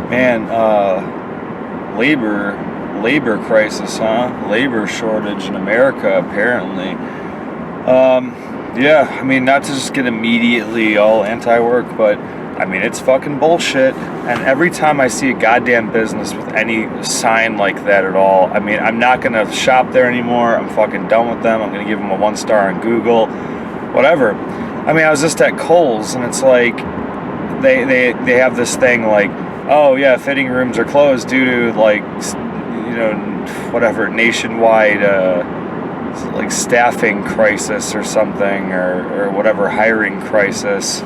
Man, labor crisis, huh? Labor shortage in America, apparently. Yeah, I mean, not to just get immediately all anti-work, but I mean, it's fucking bullshit. And every time I see a goddamn business with any sign like that at all, I mean, I'm not gonna shop there anymore. I'm fucking done with them. I'm gonna give them a 1 star on Google, whatever. I mean, I was just at Kohl's, and it's like they have this thing like, oh yeah, fitting rooms are closed due to like, whatever nationwide like staffing crisis or something, or whatever hiring crisis.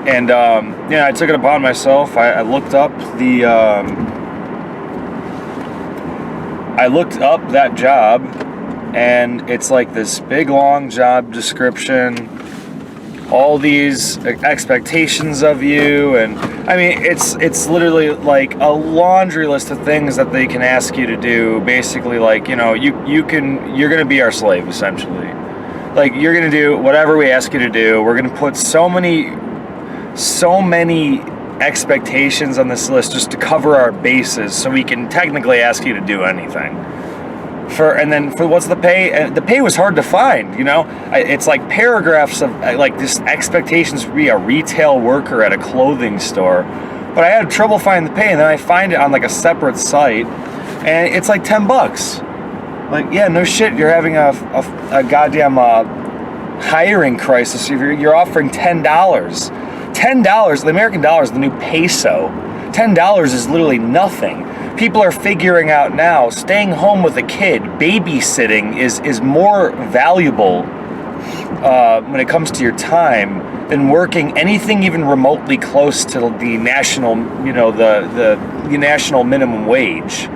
And I took it upon myself. I looked up that job, and it's like this big long job description, all these expectations of you, and I mean it's literally like a laundry list of things that they can ask you to do. Basically, like, you're gonna be our slave, essentially. Like, you're gonna do whatever we ask you to do. We're gonna put so many expectations on this list just to cover our bases, so we can technically ask you to do anything. And then for what's the pay? And the pay was hard to find. It's like paragraphs of like just expectations to be a retail worker at a clothing store, but I had trouble finding the pay, and then I find it on like a separate site, and it's like $10. Like, yeah, no shit, you're having a goddamn hiring crisis. You're offering $10. $10, the American dollar is the new peso. $10 is literally nothing. People are figuring out now, staying home with a kid, babysitting is more valuable when it comes to your time than working anything even remotely close to the national, the national minimum wage.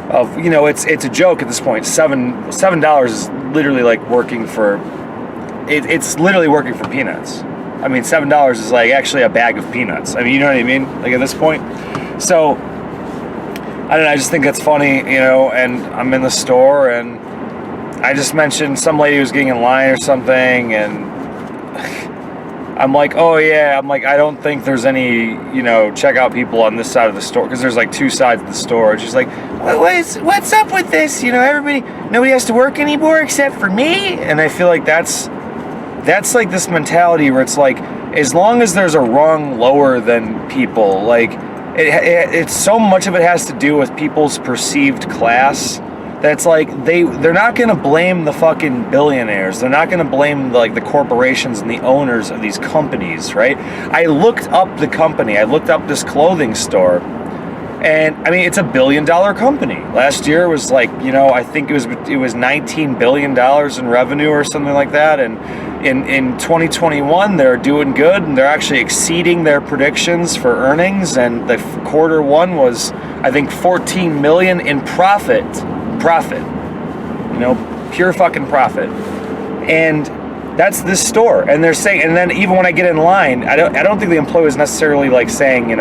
It's a joke at this point. $7 is literally like working for. It's literally working for peanuts. I mean, $7 is like actually a bag of peanuts. I mean, you know what I mean? Like, at this point. So, I don't know, I just think that's funny, and I'm in the store, and I just mentioned some lady was getting in line or something, and I'm like, oh yeah, I don't think there's any, checkout people on this side of the store, because there's like two sides of the store. And she's like, what's up with this? Nobody has to work anymore except for me? And I feel like that's like this mentality where it's like, as long as there's a rung lower than people, like, it's so much of it has to do with people's perceived class, that it's like they're not going to blame the fucking billionaires. They're not going to blame the corporations and the owners of these companies, right? I looked up the company. I looked up this clothing store, and I mean, it's $1 billion company. Last year it was like, I think it was $19 billion in revenue or something like that. And in 2021, they're doing good, and they're actually exceeding their predictions for earnings. And the quarter one was, I think, $14 million in profit, pure fucking profit. And that's this store. And they're saying, and then even when I get in line, I don't think the employee was necessarily like saying,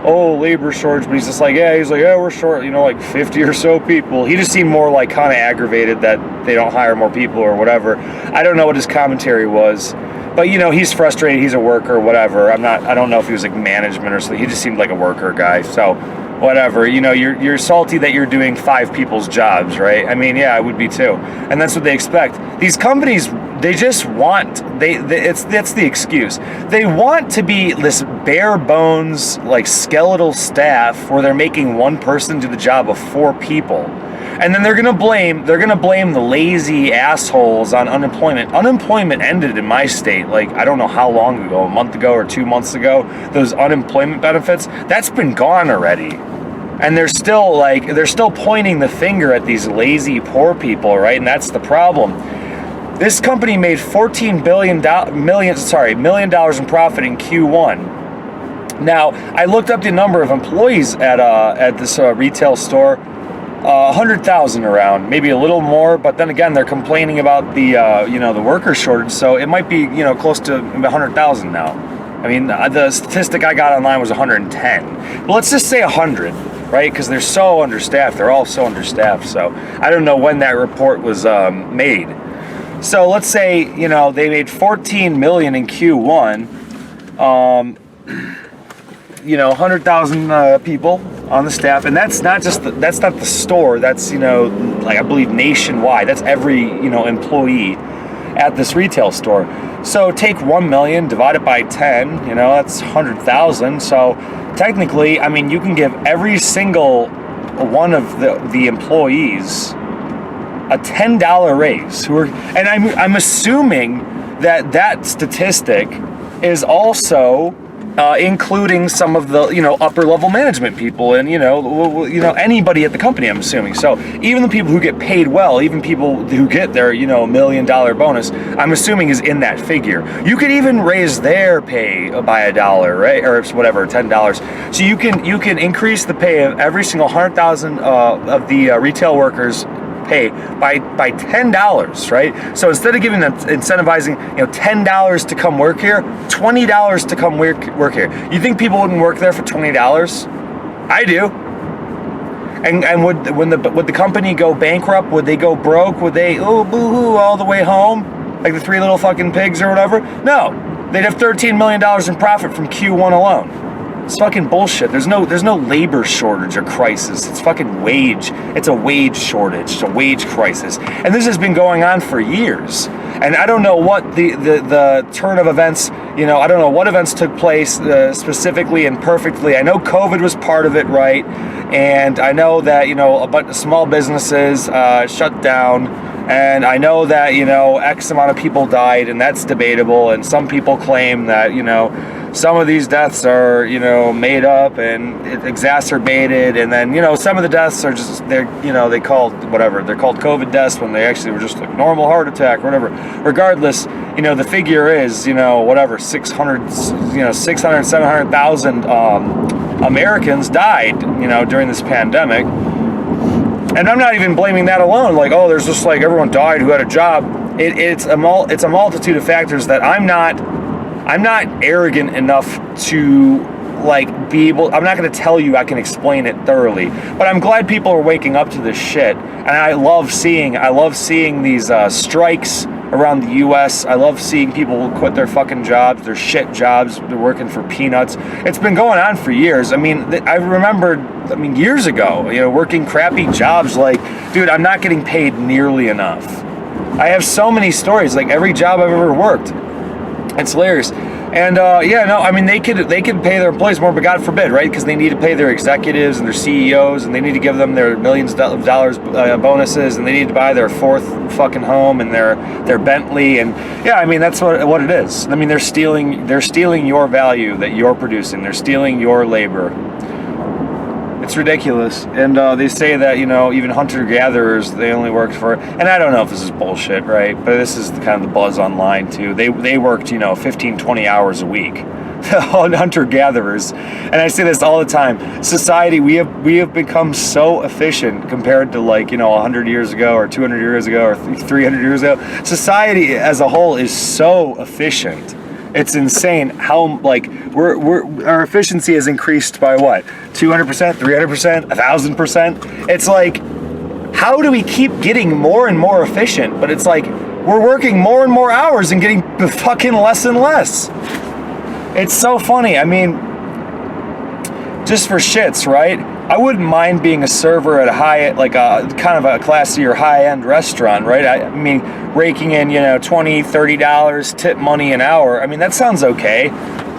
oh, labor shortage, but he's just like, yeah, we're short, like 50 or so people. He just seemed more like kind of aggravated that they don't hire more people or whatever. I don't know what his commentary was, but he's frustrated, he's a worker, whatever. I don't know if he was like management or something. He just seemed like a worker guy, so whatever. You're salty that you're doing 5 people's jobs, right? I mean, yeah, I would be too. And that's what they expect. These companies, they just want, that's the excuse. They want to be this bare bones, like, skeletal staff where they're making one person do the job of 4 people. And then they're gonna blame the lazy assholes on unemployment. Unemployment ended in my state, like, I don't know how long ago, a month ago or 2 months ago. Those unemployment benefits, that's been gone already. And they're still pointing the finger at these lazy poor people, right? And that's the problem. This company made $14 million in profit in Q1. Now, I looked up the number of employees at this retail store, 100,000 around, maybe a little more. But then again, they're complaining about the the worker shortage, so it might be close to 100,000 now. I mean, the statistic I got online was 110. But let's just say 100, right? Because they're so understaffed. They're all so understaffed. So I don't know when that report was made. So let's say, they made $14 million in Q1. 100,000 people on the staff, and that's not the store. That's like I believe nationwide. That's every employee at this retail store. So take 1 million, divide it by 10. That's 100,000. So technically, I mean, you can give every single one of the employees a $10 raise. And I'm assuming that statistic is also including some of the upper level management people and anybody at the company, I'm assuming. So even the people who get paid well, even people who get their $1 million bonus, I'm assuming is in that figure. You could even raise their pay by $1, right, or whatever, $10. So you can increase the pay of every single 100,000 of the retail workers pay by $10, right? So instead of giving them incentivizing $10 to come work here, $20 to come work here. You think people wouldn't work there for $20? I do. And would the company go bankrupt? Would they go broke? Would they boo-hoo all the way home like the Three Little Fucking Pigs or whatever? No, they'd have $13 million in profit from Q1 alone. It's fucking bullshit. There's no labor shortage or crisis. It's fucking wage. It's a wage shortage. It's a wage crisis. And this has been going on for years. And I don't know what the turn of events, I don't know what events took place specifically and perfectly. I know COVID was part of it, right? And I know that, a bunch of small businesses shut down. And I know that, X amount of people died, and that's debatable. And some people claim that, some of these deaths are, made up and exacerbated. And then, some of the deaths are just, they're called COVID deaths when they actually were just like normal heart attack or whatever. Regardless, the figure is, 700,000 Americans died, during this pandemic. And I'm not even blaming that alone. Like, there's just like everyone died who had a job. It's a multitude of factors that I'm not arrogant enough to be able. I'm not going to tell you I can explain it thoroughly. But I'm glad people are waking up to this shit. And I love seeing these strikes around the U.S. I love seeing people quit their fucking jobs, their shit jobs. They're working for peanuts. It's been going on for years. I mean, I remember years ago, working crappy jobs. Like, dude, I'm not getting paid nearly enough. I have so many stories. Like every job I've ever worked, it's hilarious. And they could pay their employees more, but God forbid, right? Because they need to pay their executives and their CEOs, and they need to give them their millions of dollars bonuses, and they need to buy their fourth fucking home and their Bentley, and that's what it is. I mean, they're stealing your value that you're producing. They're stealing your labor. It's ridiculous. And they say that, even hunter-gatherers, they only worked for, and I don't know if this is bullshit, right? But this is kind of the buzz online, too. They worked, 15, 20 hours a week. Hunter-gatherers. And I say this all the time. Society, we have become so efficient compared to 100 years ago or 200 years ago or 300 years ago. Society as a whole is so efficient. It's insane how our efficiency has increased by what? 200%, 300%, 1,000%. It's like, how do we keep getting more and more efficient? But it's like we're working more and more hours and getting fucking less and less. It's so funny. I mean, just for shits, right? I wouldn't mind being a server at a kind of a classier high-end restaurant, right? I mean, raking in, $20, $30 tip money an hour. I mean, that sounds okay.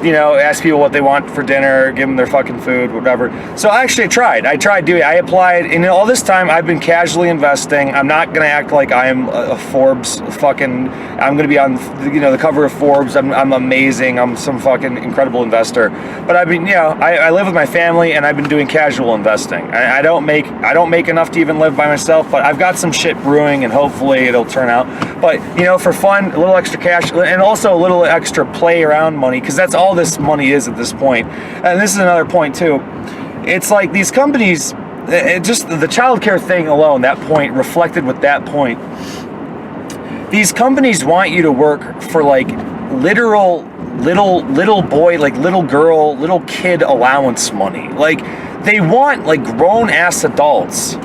Ask people what they want for dinner, give them their fucking food, whatever. So I tried doing it. I applied, and all this time I've been casually investing. I'm not going to act like I'm a Forbes I'm going to be on, the cover of Forbes. I'm amazing. I'm some fucking incredible investor. But I've been, I live with my family, and I've been doing casual investing. I don't make enough to even live by myself, but I've got some shit brewing, and hopefully it'll turn out. But, for fun, a little extra cash, and also a little extra play around money, because that's all this money is at this point. And this is another point too. It's like these companies, just the childcare thing alone, that point reflected with that point. These companies want you to work for literal little boy, little girl, little kid allowance money. They want grown ass adults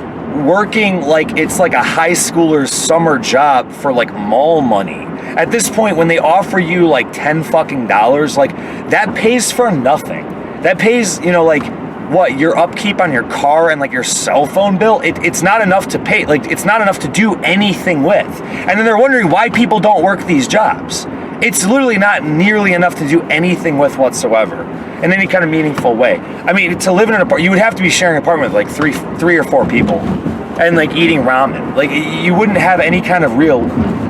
working it's like a high schooler's summer job for mall money. At this point, when they offer you $10 fucking, that pays for nothing. that pays, you know, like, what, your upkeep on your car and like your cell phone bill, it's not enough to pay, like, it's not enough to do anything with. And then they're wondering why people don't work these jobs. It's literally not nearly enough to do anything with whatsoever in any kind of meaningful way. I mean, to live in an apartment, you would have to be sharing an apartment with like three or four people and like eating ramen. Like, you wouldn't have any kind of real,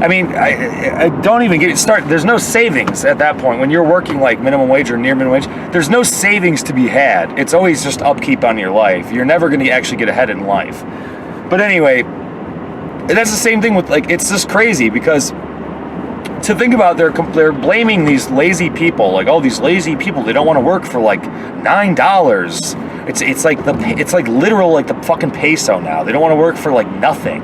I mean, I don't even get it started. There's no savings at that point. When you're working like minimum wage or near minimum wage, there's no savings to be had. It's always just upkeep on your life. You're never going to actually get ahead in life. But anyway, that's the same thing with, like, it's just crazy because to think about, they're blaming these lazy people, like, oh, these lazy people, they don't want to work for like $9. It's like literal, like the fucking peso now. They don't want to work for like nothing.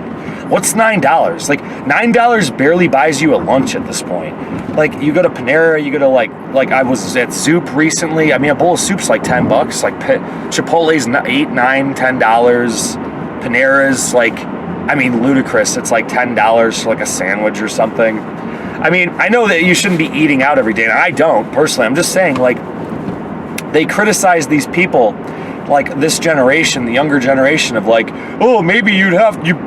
What's $9? Like, $9 barely buys you a lunch at this point. Like, you go to Panera, you go to like I was at Zoop recently. I mean, a bowl of soup's like $10. Like, Chipotle's $8, $9, $10. Panera's like, I mean, ludicrous. It's like $10 for like a sandwich or something. I mean, I know that you shouldn't be eating out every day, and I don't personally. I'm just saying, like, they criticize these people, like this generation, the younger generation, of like, oh, maybe you'd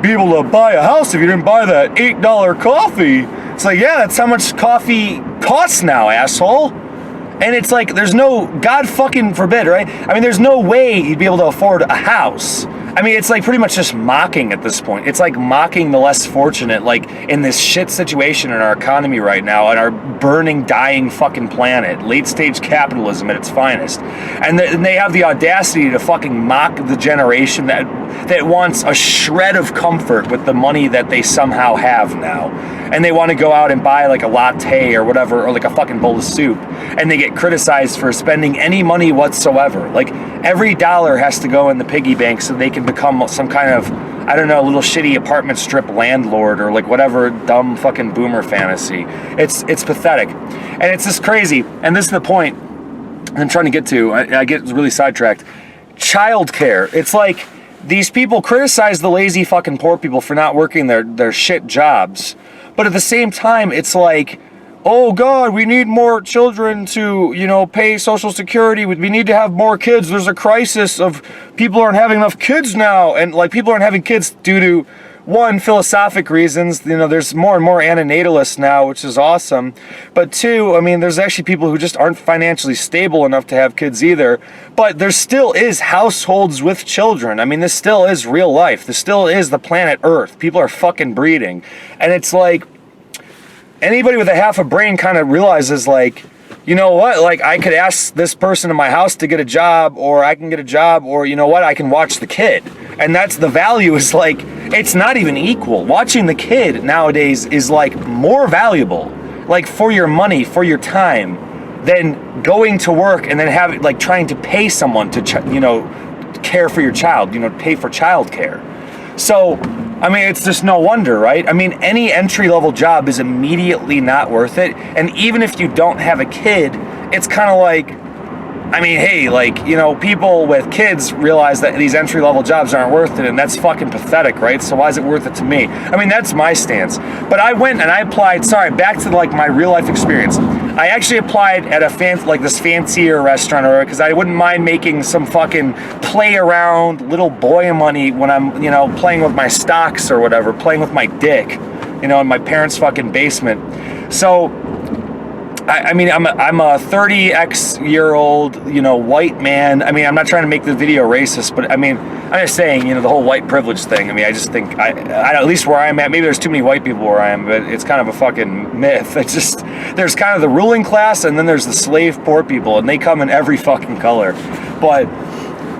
be able to buy a house if you didn't buy that $8 coffee. It's like, yeah, that's how much coffee costs now, asshole. And it's like, there's no, God fucking forbid, right? I mean, there's no way you'd be able to afford a house. I mean, it's like pretty much just mocking at this point. It's like mocking the less fortunate, like in this shit situation in our economy right now, on our burning, dying fucking planet, late stage capitalism at its finest. And they have the audacity to fucking mock the generation that wants a shred of comfort with the money that they somehow have now. And they want to go out and buy like a latte or whatever, or like a fucking bowl of soup. And they get criticized for spending any money whatsoever. Like, every dollar has to go in the piggy bank so they can become some kind of, I don't know, little shitty apartment strip landlord or like whatever dumb fucking boomer fantasy. It's pathetic. And it's just crazy. And this is the point I'm trying to get to. I get really sidetracked. Childcare. It's like, these people criticize the lazy fucking poor people for not working their shit jobs. But at the same time, it's like, oh God, we need more children to, you know, pay Social Security. We need to have more kids. There's a crisis of people aren't having enough kids now. And like, people aren't having kids due to, one, philosophic reasons. You know, there's more and more antinatalists now, which is awesome. But two, I mean, there's actually people who just aren't financially stable enough to have kids either. But there still is households with children. I mean, this still is real life. This still is the planet Earth. People are fucking breeding. And it's like, anybody with a half a brain kind of realizes, like, you know what, like, I could ask this person in my house to get a job, or I can get a job, or you know what, I can watch the kid. And that's the value, is like, it's not even equal. Watching the kid nowadays is like more valuable, like, for your money, for your time, than going to work and then having, like, trying to pay someone to, you know, care for your child, you know, pay for childcare. So, I mean, it's just no wonder, right? I mean, any entry-level job is immediately not worth it. And even if you don't have a kid, it's kind of like, I mean, hey, like, you know, people with kids realize that these entry-level jobs aren't worth it, and that's fucking pathetic, right? So why is it worth it to me? I mean, that's my stance. But I went and I applied, back to, like, my real-life experience. I actually applied at a like this fancier restaurant, because I wouldn't mind making some fucking play-around little boy money when I'm, you know, playing with my stocks or whatever, playing with my dick, you know, in my parents' fucking basement. So, I mean, I'm a 30-year-old, you know, white man. I mean, I'm not trying to make the video racist, but I mean, I'm just saying, you know, the whole white privilege thing. I mean, I just think, I at least where I'm at, maybe there's too many white people where I am, but it's kind of a fucking myth. It's just, there's kind of the ruling class, and then there's the slave poor people, and they come in every fucking color. But,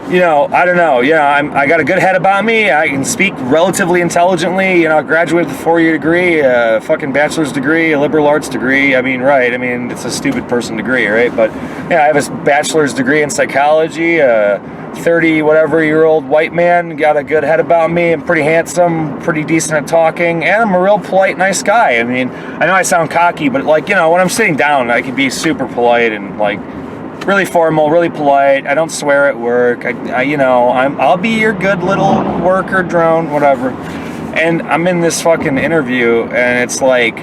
you know, I don't know. Yeah, I got a good head about me. I can speak relatively intelligently. You know, I graduated with a 4-year degree, a fucking bachelor's degree, a liberal arts degree. I mean, right. I mean, it's a stupid person degree, right? But yeah, I have a bachelor's degree in psychology. 30-whatever-year-old white man, got a good head about me. I'm pretty handsome, pretty decent at talking, and I'm a real polite, nice guy. I mean, I know I sound cocky, but like, you know, when I'm sitting down, I can be super polite and like, really formal, really polite. I don't swear at work. I'll be your good little worker drone, whatever. And I'm in this fucking interview, and it's like,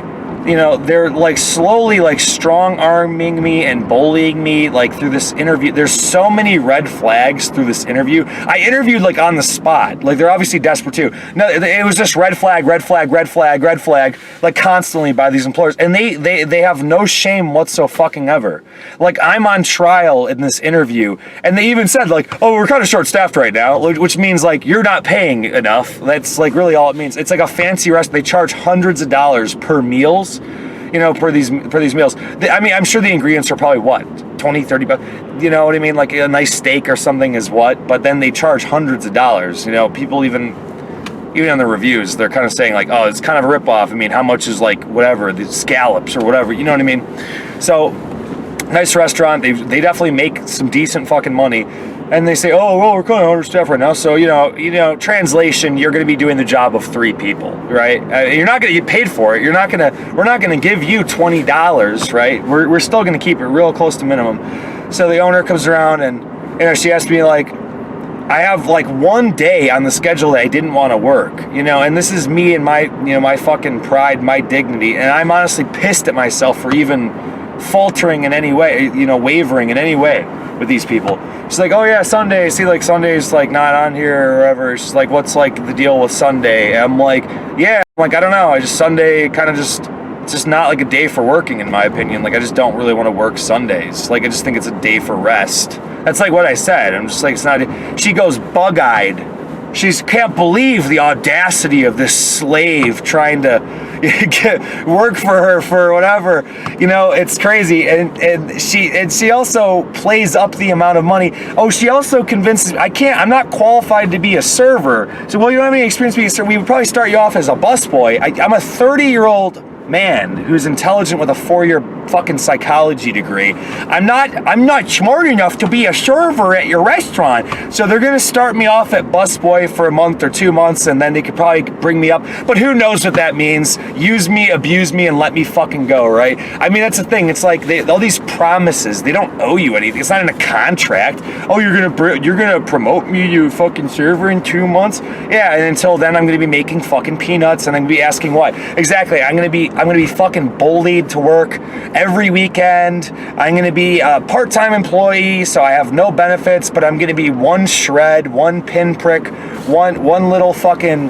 you know, they're like slowly like strong arming me and bullying me like through this interview. There's so many red flags through this interview. I interviewed like on the spot. Like they're obviously desperate too. No, it was just red flag, red flag, red flag, red flag, like constantly by these employers. And they have no shame whatsoever. Like I'm on trial in this interview, and they even said like, oh, we're kind of short staffed right now, which means like you're not paying enough. That's like really all it means. It's like a fancy restaurant. They charge hundreds of dollars per meals, you know, for these meals. I mean, I'm sure the ingredients are probably what, 20, 30 bucks, you know what I mean? Like a nice steak or something is what, but then they charge hundreds of dollars. You know, people even on the reviews, they're kind of saying like, oh, it's kind of a ripoff. I mean, how much is like whatever, the scallops or whatever, you know what I mean? So nice restaurant. They definitely make some decent fucking money. And they say, oh, well, we're kind of understaffed right now. So, you know, translation, you're going to be doing the job of 3 people, right? You're not going to get paid for it. We're not going to give you $20, right? We're still going to keep it real close to minimum. So the owner comes around and, you know, she asked me like, I have like one day on the schedule that I didn't want to work, you know, and this is me and my, you know, my fucking pride, my dignity. And I'm honestly pissed at myself for even faltering in any way, you know, wavering in any way with these people. She's like, oh yeah, Sunday. See, like Sunday's like not on here or whatever. She's like, what's like the deal with Sunday? I'm like, yeah, I'm like, I don't know. I just Sunday kind of just, it's just not like a day for working in my opinion. Like I just don't really want to work Sundays. Like I just think it's a day for rest. That's like what I said. I'm just like, it's not. She goes bug-eyed. She can't believe the audacity of this slave trying to work for her for whatever, you know. It's crazy. And she also plays up the amount of money. Oh, she also convinces me I'm not qualified to be a server. So, well, you don't have any experience being a server. We would probably start you off as a busboy. I'm a 30-year-old man who's intelligent with a 4-year fucking psychology degree. I'm not smart enough to be a server at your restaurant. So they're gonna start me off at busboy for a month or 2 months, and then they could probably bring me up. But who knows what that means? Use me, abuse me, and let me fucking go, right? I mean, that's the thing. It's like all these promises. They don't owe you anything. It's not in a contract. Oh, you're gonna promote me, you fucking server, in 2 months. Yeah, and until then, I'm gonna be making fucking peanuts, and I'm gonna be asking what exactly. I'm gonna be fucking bullied to work every weekend. I'm going to be a part-time employee, so I have no benefits, but I'm going to be one shred, one pinprick, one little fucking,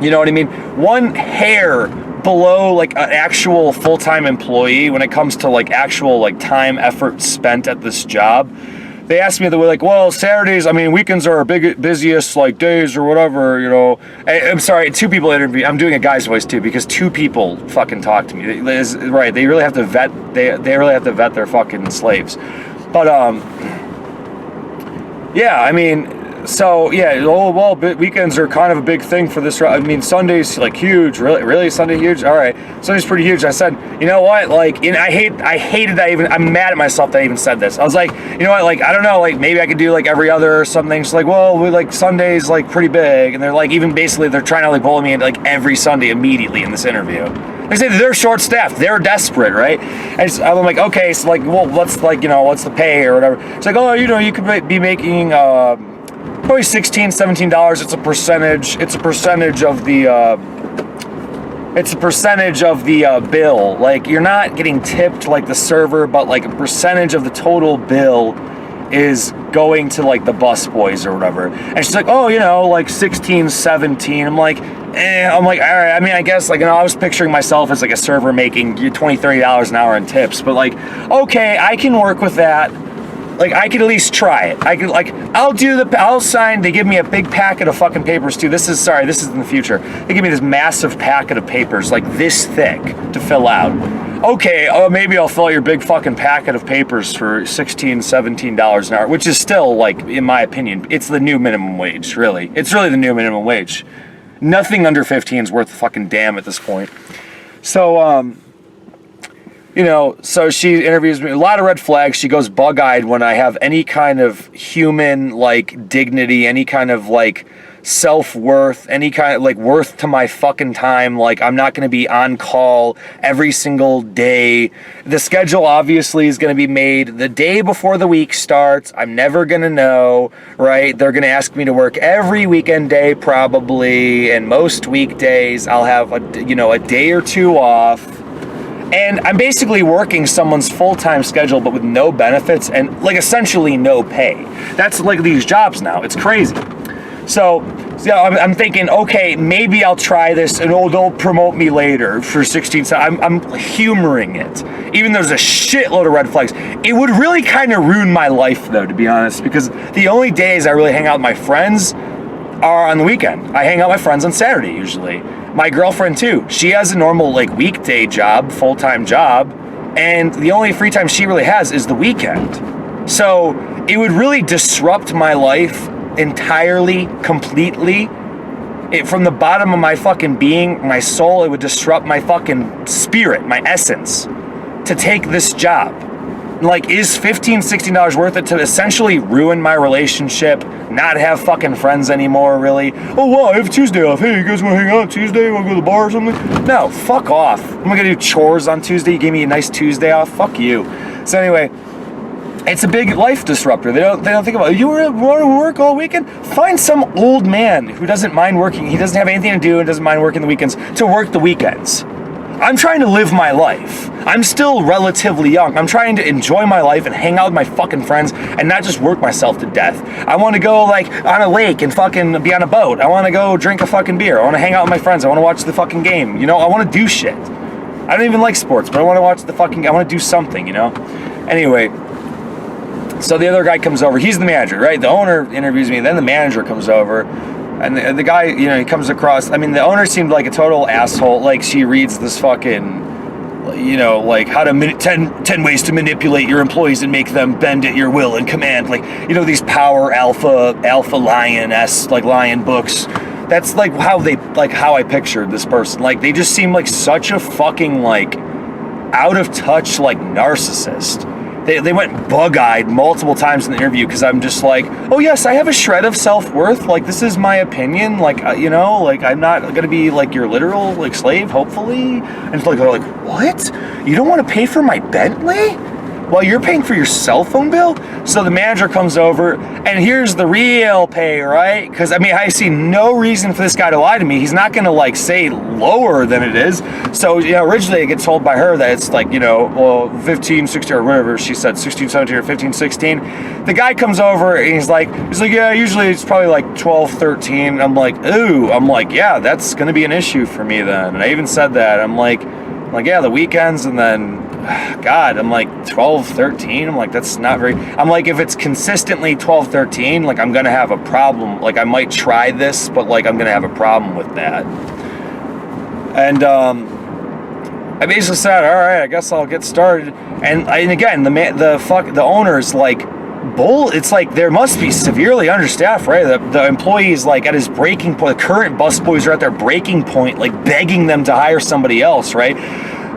you know what I mean? One hair below like an actual full-time employee when it comes to like actual like time, effort spent at this job. They asked me, they were like, well, Saturdays, I mean, weekends are our busiest, like, days or whatever, you know. I'm sorry, 2 people interview. I'm doing a guy's voice, too, because 2 people fucking talk to me. Right, they really have to vet, they really have to vet their fucking slaves. But, yeah, I mean, so, yeah, oh, well, weekends are kind of a big thing for this. I mean, Sunday's, like, huge. Really? Sunday huge? All right. Sunday's pretty huge. I said, you know what? Like, and I hated that even, I'm mad at myself that I even said this. I was like, you know what? Like, I don't know, like, maybe I could do, like, every other or something. She's like, well, like, Sunday's, like, pretty big. And they're, like, even basically, they're trying to, like, bully me into, like, every Sunday immediately in this interview. They say they're short-staffed. They're desperate, right? And I'm like, okay, so, like, well, what's, like, you know, what's the pay or whatever? It's like, oh, you know, you could be making, probably $16, $17. It's a percentage of the bill. Like, you're not getting tipped like the server, but like a percentage of the total bill is going to like the bus boys or whatever. And she's like, oh, you know, like 16, 17. I'm like, all right. I mean, I guess, like, you know, I was picturing myself as like a server making $20, $30 an hour in tips, but like, okay, I can work with that. Like, I could at least try it. I could, like, I'll sign. They give me a big packet of fucking papers, too. This is in the future. They give me this massive packet of papers, like this thick, to fill out. Okay, maybe I'll fill out your big fucking packet of papers for $16, $17 an hour, which is still, like, in my opinion, it's the new minimum wage, really. It's really the new minimum wage. Nothing under 15 is worth a fucking damn at this point. So, you know, so she interviews me, a lot of red flags. She goes bug-eyed when I have any kind of human, like, dignity, any kind of, like, self-worth, any kind of like worth to my fucking time. Like, I'm not going to be on call every single day. The schedule obviously is going to be made the day before the week starts. I'm never going to know, right? They're going to ask me to work every weekend day probably, and most weekdays I'll have a day or two off. And I'm basically working someone's full-time schedule, but with no benefits and like essentially no pay. That's like these jobs now. It's crazy. So I'm thinking, okay, maybe I'll try this and they'll promote me later for 16 cents. I'm humoring it. Even though there's a shitload of red flags. It would really kind of ruin my life though, to be honest, because the only days I really hang out with my friends are on the weekend. I hang out with my friends on Saturday usually. My girlfriend too. She has a normal like weekday job, full-time job, and the only free time she really has is the weekend. So it would really disrupt my life entirely, completely. From the bottom of my fucking being, my soul, it would disrupt my fucking spirit, my essence, to take this job. Like, is $15, $16 worth it to essentially ruin my relationship, not have fucking friends anymore, really? Oh, wow, I have Tuesday off. Hey, you guys want to hang out Tuesday? Want to go to the bar or something? No, fuck off. I'm going to do chores on Tuesday. You gave me a nice Tuesday off? Fuck you. So anyway, it's a big life disruptor. They don't think about it. You want to work all weekend? Find some old man who doesn't mind working. He doesn't have anything to do and doesn't mind working the weekends to work the weekends. I'm trying to live my life. I'm still relatively young. I'm trying to enjoy my life and hang out with my fucking friends and not just work myself to death. I want to go like on a lake and fucking be on a boat. I want to go drink a fucking beer. I want to hang out with my friends. I want to watch the fucking game. I want to do shit. I don't even like sports, but I want to watch I want to do something, Anyway, so the other guy comes over. He's the manager, right? The owner interviews me. Then the manager comes over. And the guy, he comes across, the owner seemed like a total asshole. Like, she reads this fucking, like how to 10 ways to manipulate your employees and make them bend at your will and command. Like, these power alpha lion-esque, like lion books. That's like how I pictured this person. Like, they just seem like such a fucking, like, out of touch, like, narcissist. They went bug-eyed multiple times in the interview because I'm just like, oh yes, I have a shred of self-worth. Like, this is my opinion. Like, like I'm not going to be like your literal like slave, hopefully. And it's like, they're like, what? You don't want to pay for my Bentley? While you're paying for your cell phone bill? So the manager comes over, and here's the real pay, right? Because, I see no reason for this guy to lie to me. He's not going to, like, say lower than it is. So, originally I get told by her that it's, like, 15, 16, or whatever she said, 16, 17, or 15, 16. The guy comes over, and he's like, yeah, usually it's probably, like, 12, 13. I'm like, ooh. I'm like, yeah, that's going to be an issue for me then. And I even said that. I'm like, yeah, the weekends, and then, God, I'm like 12, 13. I'm like, that's not very, I'm like, if it's consistently 12, 13, like, I'm going to have a problem. Like, I might try this, but like, I'm going to have a problem with that. And, I basically said, all right, I guess I'll get started. And again, the owner's like, it's like there must be severely understaffed, right? The employees, like, at his breaking point, the current busboys are at their breaking point, like begging them to hire somebody else, right?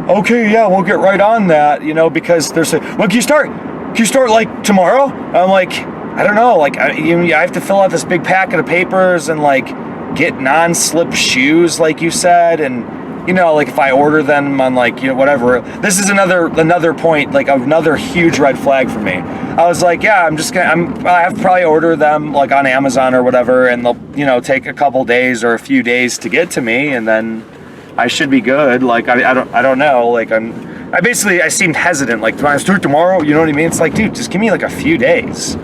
Okay, yeah, we'll get right on that, because there's well, can you start like tomorrow? I'm like, I don't know, like, I have to fill out this big packet of papers and like get non-slip shoes, like you said, and like if I order them on like, whatever. This is another point, like another huge red flag for me. I was like, yeah, I have to probably order them like on Amazon or whatever, and they'll, take a couple days or a few days to get to me, and then I should be good. Like, I don't know. Like, I seemed hesitant. Like, do I start tomorrow? You know what I mean? It's like, dude, just give me like a few days.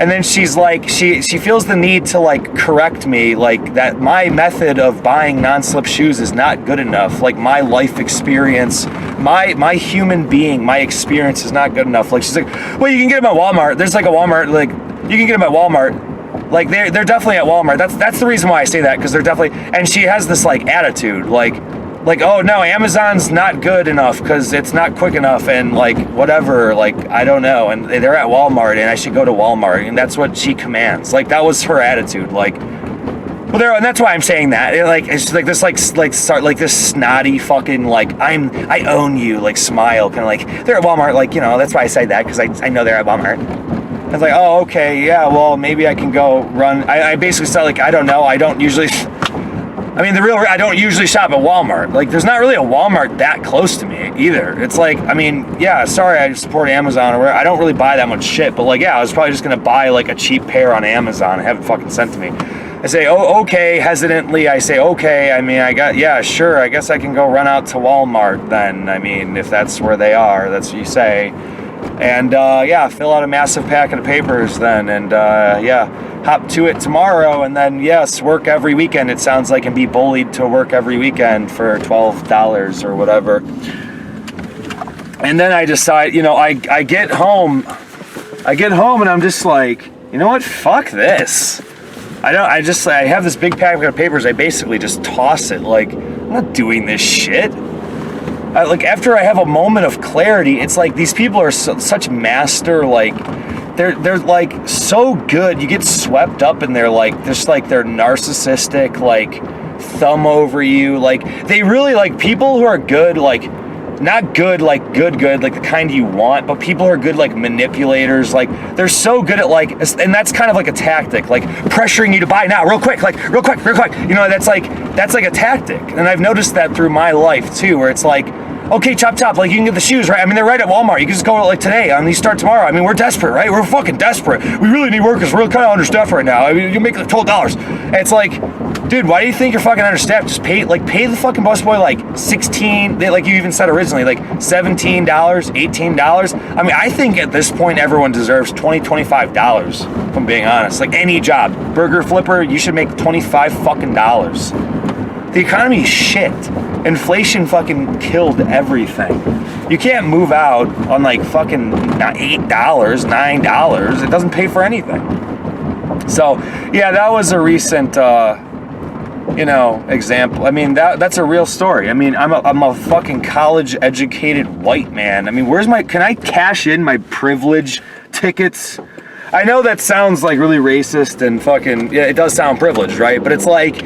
And then she's like, she feels the need to like correct me, like that my method of buying non-slip shoes is not good enough. Like, my life experience, my human being, my experience is not good enough. Like, she's like, well, you can get them at Walmart. There's like a Walmart, like you can get them at Walmart. Like, they're definitely at Walmart. That's the reason why I say that, because they're definitely, and she has this like attitude, like, oh no, Amazon's not good enough because it's not quick enough, and like whatever, like I don't know, and they're at Walmart and I should go to Walmart, and that's what she commands. Like, that was her attitude. Like, well, and that's why I'm saying that. It's like this, like this snotty fucking like I own you, like smile, kind of like they're at Walmart. Like, that's why I say that, because I know they're at Walmart. I was like, oh, okay, yeah, well, maybe I can go run. I basically said, like, I don't know. I don't usually, I don't usually shop at Walmart. Like, there's not really a Walmart that close to me either. It's like, I mean, yeah, sorry, I support Amazon or whatever. I don't really buy that much shit, but like, yeah, I was probably just going to buy like a cheap pair on Amazon and have it fucking sent to me. I say, oh, okay, hesitantly, I say, okay, I mean, yeah, sure, I guess I can go run out to Walmart then. I mean, if that's where they are, that's what you say. And yeah, fill out a massive packet of papers then, and yeah, hop to it tomorrow, and then yes, work every weekend, it sounds like, and be bullied to work every weekend for $12 or whatever. And then I decide, I get home and I'm just like, you know what, fuck this. I have this big packet of papers, I basically just toss it, like, I'm not doing this shit. Like, after I have a moment of clarity, it's like these people are such master, like, they're like so good. You get swept up in their, like, just like their narcissistic, like, thumb over you. Like, they really, like, people who are good, like, not good, like, good, like the kind you want, but people who are good, like, manipulators, like, they're so good at, like, and that's kind of like a tactic, like, pressuring you to buy now, real quick, that's like a tactic. And I've noticed that through my life, too, where it's like, okay, chop, like, you can get the shoes, right? I mean, they're right at Walmart. You can just go, like, today. I mean, you start tomorrow. I mean, we're desperate, right? We're fucking desperate. We really need workers. We're kind of understaffed right now. I mean, you make like $12. And it's like, dude, why do you think you're fucking understaffed? Just pay the fucking busboy, like, $16, like you even said originally, like, $17, $18. I mean, I think at this point, everyone deserves $20, $25, if I'm being honest. Like, any job. Burger flipper, you should make $25 fucking dollars. The economy is shit. Inflation fucking killed everything. You can't move out on like fucking $8, $9. It doesn't pay for anything. So, yeah, that was a recent, example. I mean, that's a real story. I mean, I'm a fucking college-educated white man. I mean, can I cash in my privilege tickets? I know that sounds like really racist and fucking, yeah, it does sound privileged, right? But it's like,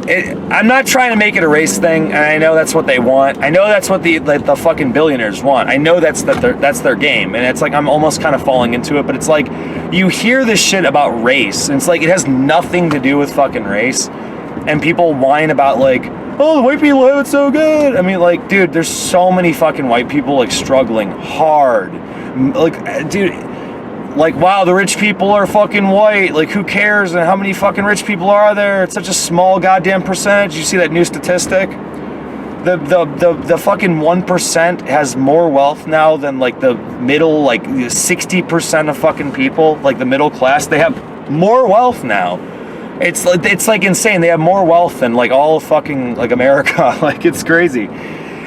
I'm not trying to make it a race thing, and I know that's what they want. I know that's what the fucking billionaires want. I know that's their game, and it's like I'm almost kind of falling into it. But it's like you hear this shit about race, and it's like it has nothing to do with fucking race, and people whine about like, oh, the white people have it so good. I mean, like, dude, there's so many fucking white people like struggling hard, like, dude. Like, wow, the rich people are fucking white. Like, who cares? And how many fucking rich people are there? It's such a small goddamn percentage. You see that new statistic? The fucking 1% has more wealth now than, like, the middle, like, 60% of fucking people, like, the middle class. They have more wealth now. It's like insane. They have more wealth than, like, all of fucking, like, America. Like, it's crazy.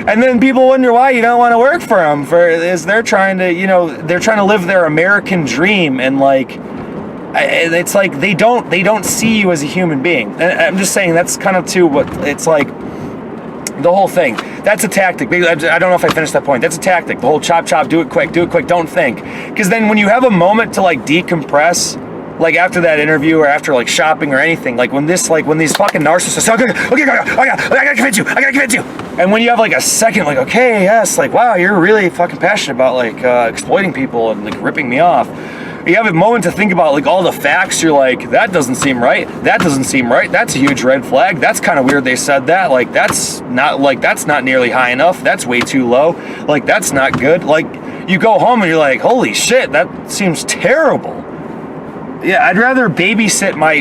And then people wonder why you don't want to work for them. They're trying to live their American dream, and like, it's like they don't see you as a human being. And I'm just saying that's kind of too what it's like. The whole thing. That's a tactic. I don't know if I finished that point. That's a tactic. The whole chop, do it quick, don't think. Because then when you have a moment to like decompress, like after that interview or after like shopping or anything, like when these fucking narcissists, okay, I gotta convince you. And when you have like a second, like, okay, yes, like, wow, you're really fucking passionate about like exploiting people and like ripping me off. You have a moment to think about like all the facts. You're like, that doesn't seem right. That's a huge red flag. That's kind of weird they said that. Like, that's not nearly high enough. That's way too low. Like, that's not good. Like, you go home and you're like, holy shit, that seems terrible. Yeah, I'd rather babysit my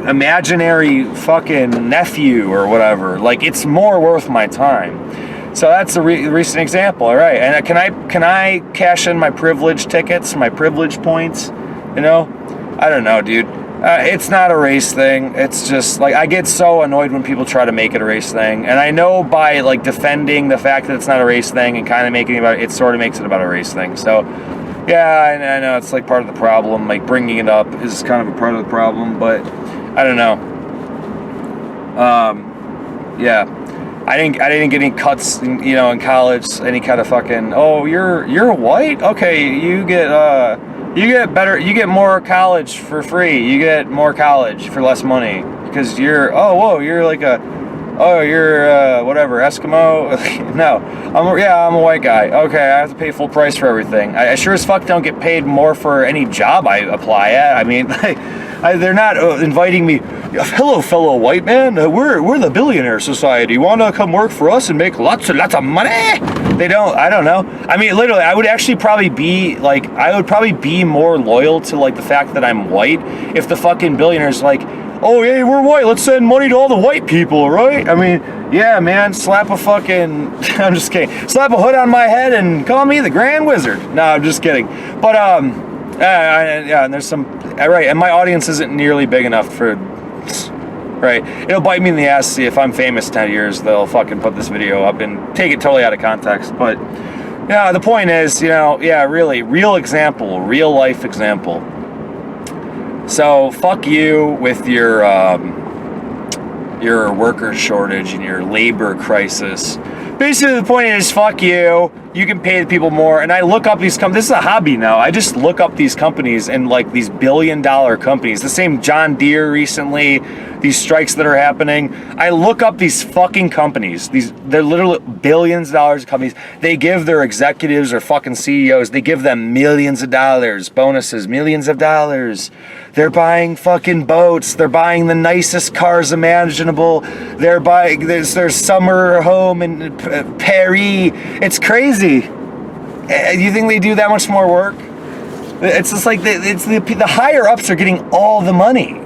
imaginary fucking nephew or whatever. Like, it's more worth my time. So that's a recent example. All right, and can I cash in my privilege tickets, my privilege points? I don't know, dude. It's not a race thing. It's just like I get so annoyed when people try to make it a race thing, and I know by like defending the fact that it's not a race thing and kind of making it sort of makes it about a race thing. So. Yeah, I know it's like part of the problem. Like bringing it up is kind of a part of the problem, but I don't know. Yeah, I didn't get any cuts, in college. Any kind of fucking. Oh, you're white. Okay, you get better. You get more college for free. You get more college for less money because you're. Oh, whoa, you're like a. oh, you're whatever, Eskimo. No, I'm a white guy. Okay, I have to pay full price for everything. I sure as fuck don't get paid more for any job I apply at. I mean, they're not inviting me. Hello, fellow white man. We're the billionaire society. You want to come work for us and make lots of money? They don't. I don't know. I mean, literally, I would actually probably be like, I would probably be more loyal to like the fact that I'm white if the fucking billionaire's like, oh yeah, we're white. Let's send money to all the white people, right? I mean, yeah, man. Slap a fucking. I'm just kidding. Slap a hood on my head and call me the Grand Wizard. No, I'm just kidding. But yeah, and there's some. Right, and my audience isn't nearly big enough for. Right, it'll bite me in the ass. See if I'm famous 10 years, they'll fucking put this video up and take it totally out of context. But yeah, the point is, yeah, really, real example, real life example. So fuck you with your worker shortage and your labor crisis. Basically, the point is, fuck you. You can pay the people more. And I look up these companies. This is a hobby now. I just look up these companies and like these billion-dollar companies. The same John Deere recently. These strikes that are happening. I look up these fucking companies. They're literally billions of dollars of companies. They give their executives or fucking CEOs, they give them millions of dollars, bonuses, millions of dollars. They're buying fucking boats. They're buying the nicest cars imaginable. They're buying their summer home in Paris. It's crazy. You think they do that much more work? It's just like the higher ups are getting all the money.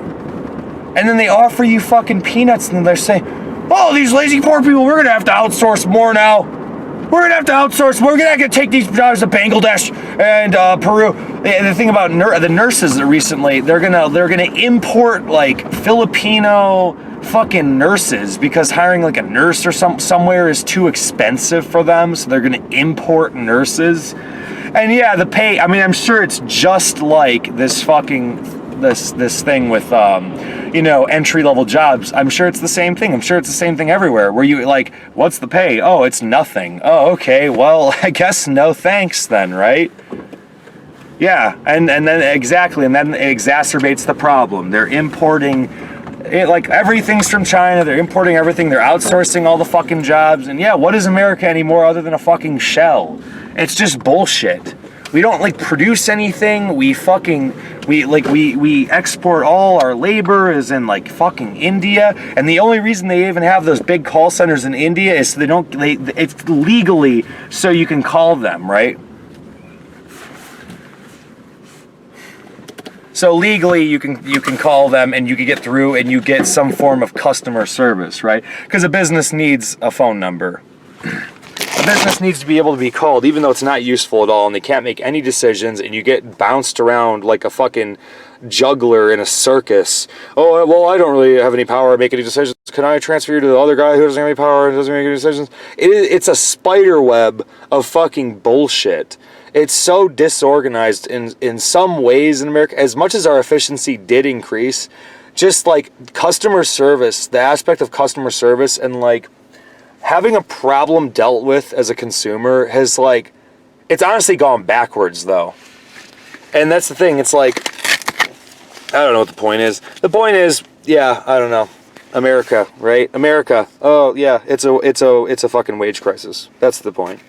And then they offer you fucking peanuts and they're saying, oh, these lazy poor people, we're going to have to outsource more now. We're going to have to outsource. We're going to take these jobs to Bangladesh and Peru. The thing about the nurses recently, they're gonna import like Filipino fucking nurses because hiring like a nurse or somewhere is too expensive for them. So they're going to import nurses. And yeah, the pay, I mean, I'm sure it's just like this fucking... This thing with entry-level jobs. I'm sure it's the same thing. I'm sure it's the same thing everywhere where you like, what's the pay? Oh, it's nothing. Oh, okay, well, I guess no thanks then, right? Yeah, and then exactly, and then it exacerbates the problem. They're importing it, like everything's from China. They're importing everything. They're outsourcing all the fucking jobs. And yeah, what is America anymore other than a fucking shell? It's just bullshit. We don't like produce anything. We export all our labor is in like fucking India. And the only reason they even have those big call centers in India is so it's legally so you can call them, right? So legally you can call them and you can get through and you get some form of customer service, right? Because a business needs a phone number. A business needs to be able to be called, even though it's not useful at all, and they can't make any decisions, and you get bounced around like a fucking juggler in a circus. Oh, well, I don't really have any power to make any decisions. Can I transfer you to the other guy who doesn't have any power and doesn't make any decisions? It's a spider web of fucking bullshit. It's so disorganized in some ways in America. As much as our efficiency did increase, just like customer service, the aspect of customer service and like having a problem dealt with as a consumer has like, it's honestly gone backwards though. And that's the thing. It's like, I don't know what the point is. The point is, yeah, I don't know. America, right? America. Oh yeah, it's a fucking wage crisis. That's the point.